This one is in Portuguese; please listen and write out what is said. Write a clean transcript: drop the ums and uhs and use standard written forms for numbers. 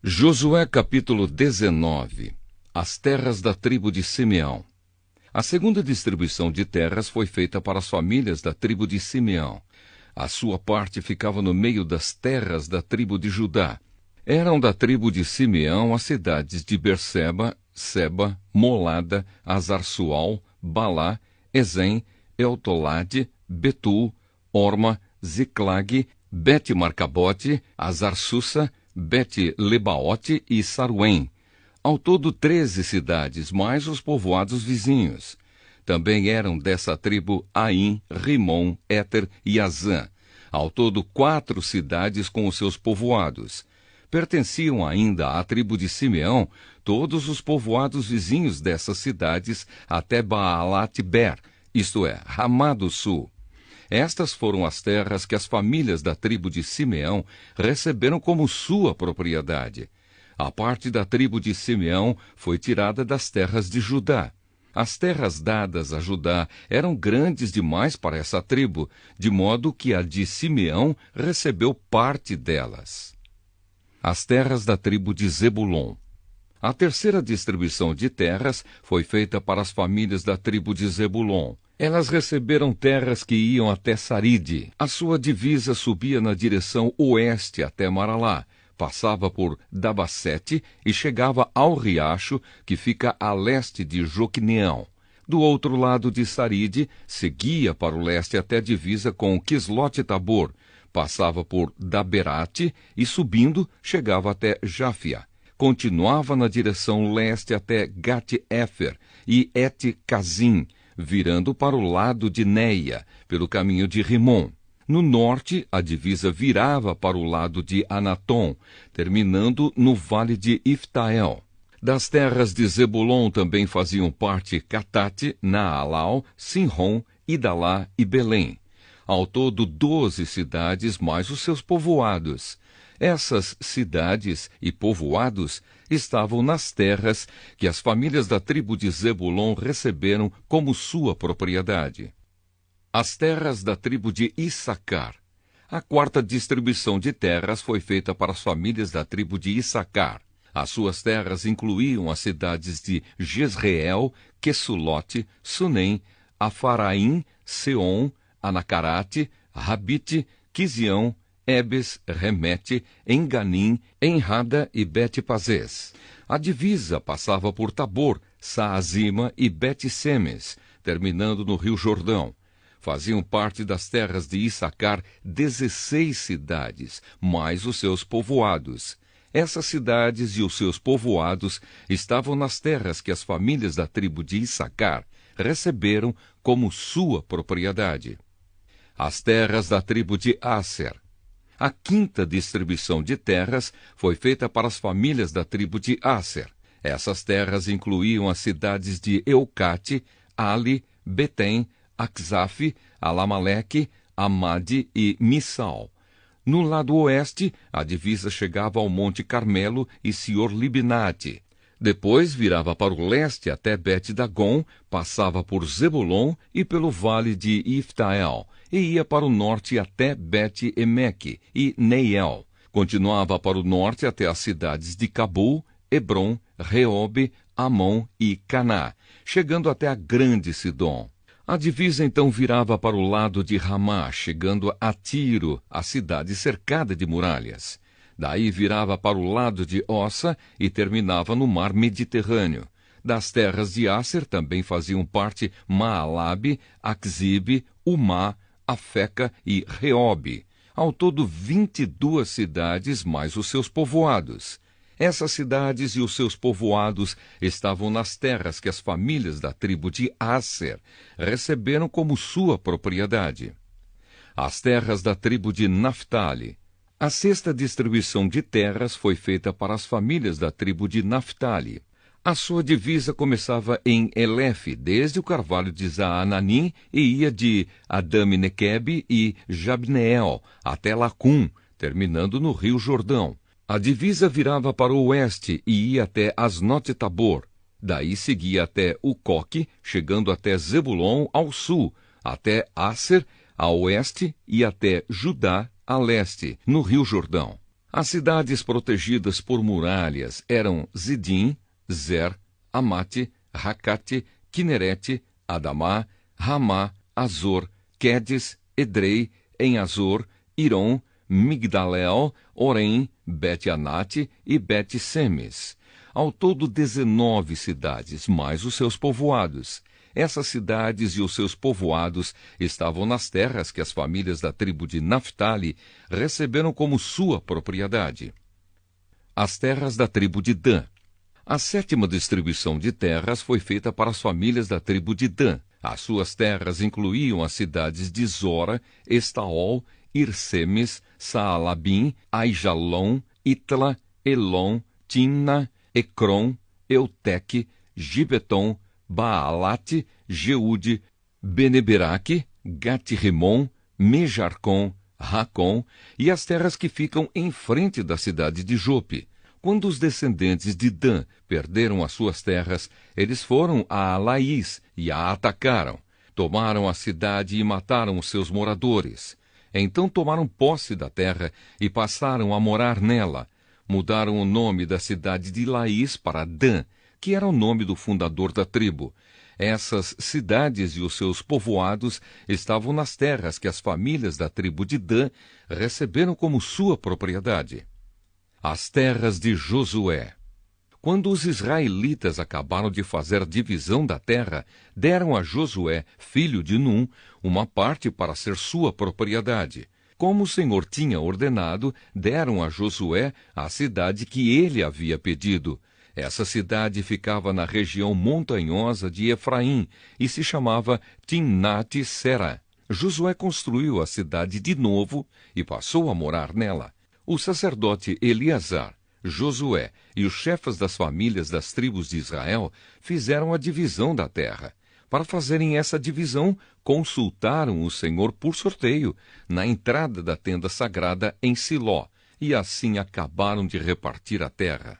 Josué capítulo 19. As terras da tribo de Simeão. A segunda distribuição de terras foi feita para as famílias da tribo de Simeão. A sua parte ficava no meio das terras da tribo de Judá. Eram da tribo de Simeão as cidades de Berseba, Seba, Molada, Azar-Sual, Balá, Ezem, Eltolade, Betul, Orma, Ziclag, Bet-Marcabote, Azar-Susa, Bet-Lebaote e Saruém. Ao todo 13 cidades, mais os povoados vizinhos. Também eram dessa tribo Aim, Rimon, Éter e Azã. Ao todo 4 cidades com os seus povoados. Pertenciam ainda à tribo de Simeão todos os povoados vizinhos dessas cidades até Baalat-Ber, isto é, Ramá do Sul. Estas foram as terras que as famílias da tribo de Simeão receberam como sua propriedade. A parte da tribo de Simeão foi tirada das terras de Judá. As terras dadas a Judá eram grandes demais para essa tribo, de modo que a de Simeão recebeu parte delas. As terras da tribo de Zebulon. A terceira distribuição de terras foi feita para as famílias da tribo de Zebulon. Elas receberam terras que iam até Saride. A sua divisa subia na direção oeste até Maralá, passava por Dabasete e chegava ao riacho que fica a leste de Joqueneão. Do outro lado de Saride, seguia para o leste até a divisa com Quislote-Tabor, passava por Daberate e, subindo, chegava até Jáfia. Continuava na direção leste até Gat-Éfer e Et-Cazim, virando para o lado de Neia, pelo caminho de Rimon. No norte, a divisa virava para o lado de Anatom, terminando no vale de Iftael. Das terras de Zebulon também faziam parte Catate, Naalau, Sinrom, Idalá e Belém. Ao todo 12 cidades mais os seus povoados. Essas cidades e povoados estavam nas terras que as famílias da tribo de Zebulon receberam como sua propriedade. As terras da tribo de Issacar. A quarta distribuição de terras foi feita para as famílias da tribo de Issacar. As suas terras incluíam as cidades de Jezreel, Quesulote, Sunem, Afaraim, Seom, Anacarate, Rabite, Quizião, Ebes, Remete, Enganim, Enrada e Bet-Pazés. A divisa passava por Tabor, Saazima e Bet-Semes, terminando no rio Jordão. Faziam parte das terras de Issacar 16 cidades, mais os seus povoados. Essas cidades e os seus povoados estavam nas terras que as famílias da tribo de Issacar receberam como sua propriedade. As terras da tribo de Asser. A quinta distribuição de terras foi feita para as famílias da tribo de Asser. Essas terras incluíam as cidades de Eucate, Ali, Betem, Aczaf, Alamaleque, Amade e Missal. No lado oeste, a divisa chegava ao Monte Carmelo e Sior-Libnate. Depois virava para o leste até Bet-Dagon, passava por Zebulon e pelo vale de Iftael, e ia para o norte até Bet-Emeque e Neiel. Continuava para o norte até as cidades de Cabul, Hebron, Reobe, Amon e Caná, chegando até a grande Sidom. A divisa então virava para o lado de Ramá, chegando a Tiro, a cidade cercada de muralhas. Daí virava para o lado de Ossa e terminava no mar Mediterrâneo. Das terras de Asser também faziam parte Maalabe, Aczibe, Umá, Afeca e Reobe. Ao todo 22 cidades mais os seus povoados. Essas cidades e os seus povoados estavam nas terras que as famílias da tribo de Asser receberam como sua propriedade. As terras da tribo de Naftali. A sexta distribuição de terras foi feita para as famílias da tribo de Naftali. A sua divisa começava em Elefe, desde o carvalho de Zaananim, e ia de Adame-Nequebe e Jabneel até Lacum, terminando no rio Jordão. A divisa virava para o oeste e ia até Asnote-Tabor. Daí seguia até Ucoque, chegando até Zebulon ao sul, até Asser a oeste e até Judá a leste, no rio Jordão. As cidades protegidas por muralhas eram Zidim, Zer, Amate, Racate, Quinerete, Adamá, Ramá, Azor, Quedes, Edrei, Em-Azor, Irom, Migdalel, Orém, Bet-Anate e Bet-Semes. Ao todo 19 cidades, mais os seus povoados. Essas cidades e os seus povoados estavam nas terras que as famílias da tribo de Naftali receberam como sua propriedade. As terras da tribo de Dan. A 7ª distribuição de terras foi feita para as famílias da tribo de Dan. As suas terras incluíam as cidades de Zora, Estaol, Irsemes, Saalabim, Aijalon, Itla, Elon, Timna, Ecrom, Euteque, Gibeton, Baalate, Jeude, Beneberaque, Gat-Rimon, Mejarcom, Racom e as terras que ficam em frente da cidade de Jope. Quando os descendentes de Dan perderam as suas terras, eles foram a Laís e a atacaram. Tomaram a cidade e mataram os seus moradores. Então tomaram posse da terra e passaram a morar nela. Mudaram o nome da cidade de Laís para Dan, que era o nome do fundador da tribo. Essas cidades e os seus povoados estavam nas terras que as famílias da tribo de Dan receberam como sua propriedade. As terras de Josué. Quando os israelitas acabaram de fazer divisão da terra, deram a Josué, filho de Num, uma parte para ser sua propriedade. Como o Senhor tinha ordenado, deram a Josué a cidade que ele havia pedido. Essa cidade ficava na região montanhosa de Efraim e se chamava Timnat-Sera. Josué construiu a cidade de novo e passou a morar nela. O sacerdote Eleazar, Josué e os chefes das famílias das tribos de Israel fizeram a divisão da terra. Para fazerem essa divisão, consultaram o Senhor por sorteio na entrada da tenda sagrada em Siló, e assim acabaram de repartir a terra.